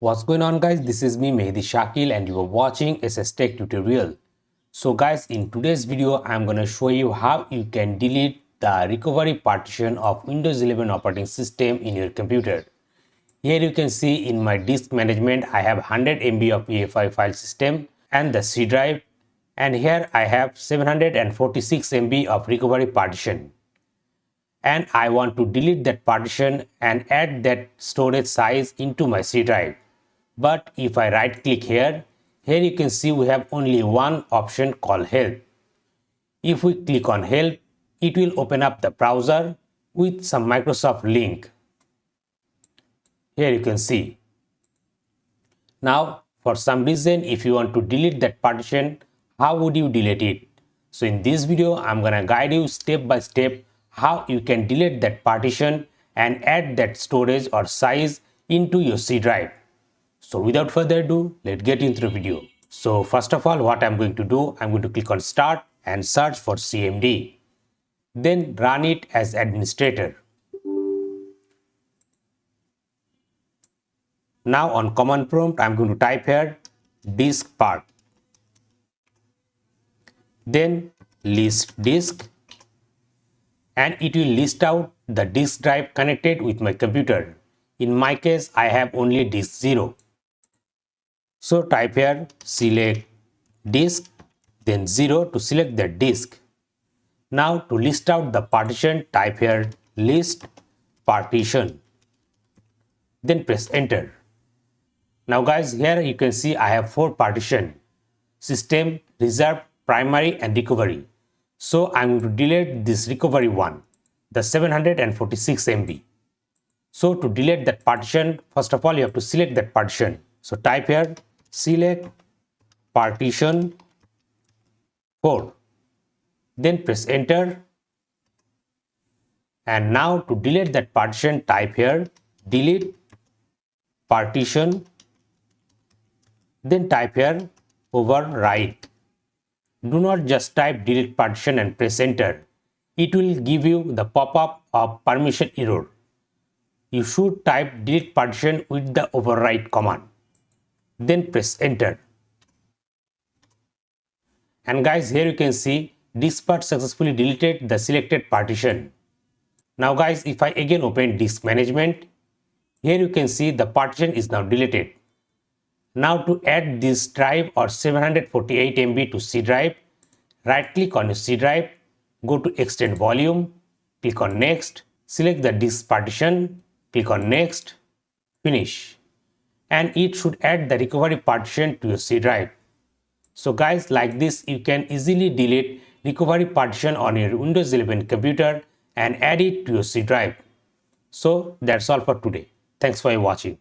What's going on, guys? This is me Mehdi Shakil and you are watching SSTec tutorial. So guys, in today's video I'm gonna show you how you can delete the recovery partition of Windows 11 operating system in your computer. Here you can see in my disk management I have 100 MB of EFI file system and the C drive, and here I have 746 MB of recovery partition. And I want to delete that partition and add that storage size into my C drive. But if I right click here you can see we have only one option called help. If we click on help, it will open up the browser with some Microsoft link. Here you can see. Now for some reason if you want to delete that partition, how would you delete it? So in this video I'm gonna guide you step by step how you can delete that partition and add that storage or size into your C drive. So without further ado, let's get into the video. So first of all, what I'm going to do, I'm going to click on start and search for CMD. Then run it as administrator. Now on command prompt, I'm going to type here DiskPart. Then list disk, and it will list out the disk drive connected with my computer. In my case, I have only disk 0. So type here select disk, then 0 to select the disk. Now to list out the partition, type here list partition. Then press enter. Now guys, here you can see I have 4 partition: system, reserve, primary and recovery. So I'm going to delete this recovery one, the 746 MB. So to delete that partition, first of all you have to select that partition. So type here select partition 4, then press enter. And now to delete that partition, type here delete partition, then type here overwrite. Do not just type delete partition and press enter. It will give you the pop-up of permission error. You should type delete partition with the overwrite command. Then press enter. And guys, here you can see DiskPart successfully deleted the selected partition. Now guys, if I again open disk management, here you can see the partition is now deleted. Now to add this drive or 748 MB to C drive, right click on your C drive, go to extend volume, click on next, select the disk partition, click on next, finish. And it should add the recovery partition to your C drive. So guys, like this you can easily delete recovery partition on your Windows 11 computer and add it to your C drive. So that's all for today. Thanks for watching.